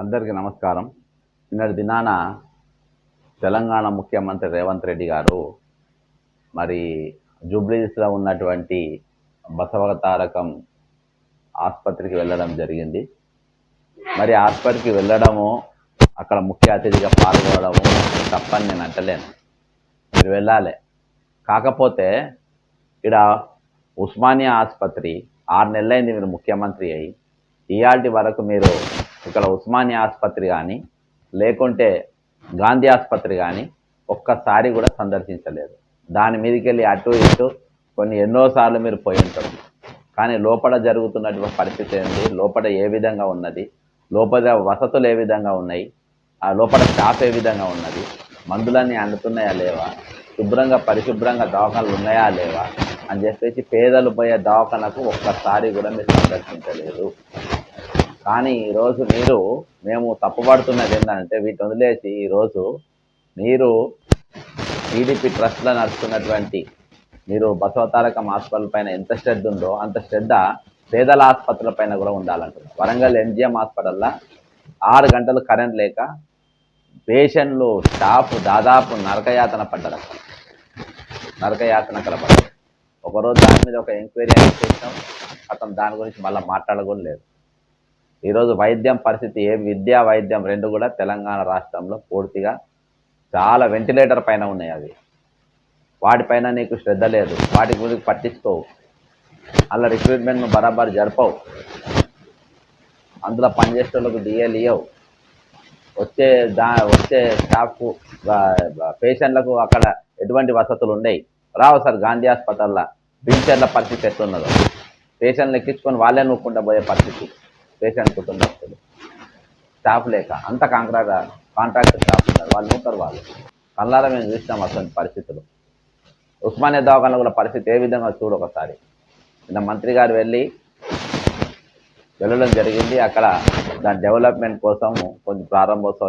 అందరికీ నమస్కారం. నిన్నటి దినాన తెలంగాణ ముఖ్యమంత్రి రేవంత్ రెడ్డి గారు మరి జూబ్లీహిల్స్లో ఉన్నటువంటి బసవతారకం ఆసుపత్రికి వెళ్ళడం జరిగింది. మరి ఆసుపత్రికి వెళ్ళడము, అక్కడ ముఖ్య అతిథిగా పాల్గొనడము తప్పని నేను అంటలేను, మీరు వెళ్ళాలి. కాకపోతే ఇక్కడ ఉస్మానియా ఆసుపత్రి 6 నెలలైంది మీరు ముఖ్యమంత్రి అయ్యి, ఇయాల్టి వరకు మీరు ఇక్కడ ఉస్మానియా ఆసుపత్రి కానీ లేకుంటే గాంధీ ఆసుపత్రి కానీ ఒక్కసారి కూడా సందర్శించలేదు. దాని మీదకి వెళ్ళి అటు ఇటు ఎన్నోసార్లు మీరు పోయి ఉంటారు. కానీ లోపల జరుగుతున్నటువంటి పరిస్థితి ఏంటి, లోపల ఏ విధంగా ఉన్నది, లోపల వసతులు ఏ విధంగా ఉన్నాయి, ఆ లోపల స్టాఫ్ ఏ విధంగా ఉన్నది, మందులన్నీ అందుతున్నాయా లేవా, శుభ్రంగా పరిశుభ్రంగా దవాఖానలు ఉన్నాయా లేవా అని చెప్పేసి పేదలు పోయే దవాఖానకు ఒక్కసారి కూడా మీరు సందర్శించలేదు. కానీ ఈరోజు మేము తప్పుపడుతున్నది ఏంటంటే, వీటిని వదిలేసి ఈరోజు మీరు టీడీపీ ట్రస్ట్లో నడుస్తున్నటువంటి మీరు బసవతారకం హాస్పిటల్ పైన ఎంత శ్రద్ధ ఉందో అంత శ్రద్ధ పేదల ఆసుపత్రుల పైన కూడా ఉండాలంటారు. వరంగల్ ఎంజిఎం హాస్పిటల్లో 6 గంటలు కరెంట్ లేక పేషెంట్లు స్టాఫ్ దాదాపు నరకయాతన పడ్డారు. నరకయాతన పడ్డారు. ఒకరోజు దాని మీద ఒక ఎంక్వైరీ చేసినాం, అతను దాని గురించి మళ్ళీ మాట్లాడకూడదు లేదు. ఈరోజు వైద్యం పరిస్థితి, విద్యా వైద్యం రెండు కూడా తెలంగాణ రాష్ట్రంలో పూర్తిగా చాలా వెంటిలేటర్ పైన ఉన్నాయి. అవి వాటిపైన నీకు శ్రద్ధ లేదు, వాటి గురించి పట్టించుకోవు, అలా రిక్రూట్మెంట్ను బరాబర్ జరపవు, అందులో పనిచేసేటోళ్ళకు డిఏలు ఇవ్వవు, వచ్చే స్టాఫ్కు పేషెంట్లకు అక్కడ ఎటువంటి వసతులు ఉండవు. రావు సార్ గాంధీ హాస్పిటల్లో వీల్చైర్ల పరిస్థితి ఎట్లున్నదో, పేషెంట్లు ఎక్కించుకొని వాళ్ళే నూక్కుంటూ పోయే పరిస్థితి, పేషెంట్ కుటుంబస్తులు స్టాఫ్ లేక అంత కాంట్రాక్ట్ స్టాఫ్ ఉన్నారు, వాళ్ళు నూకరు. వాళ్ళు కళ్ళారా మేము చూసినాం అటువంటి పరిస్థితులు. ఉస్మానియా దవాఖానలో కూడా పరిస్థితి ఏ విధంగా చూడు ఒకసారి. నిన్న మంత్రి గారు వెళ్ళడం జరిగింది. అక్కడ దాని డెవలప్మెంట్ కోసం కొంచెం ప్రారంభోత్సవం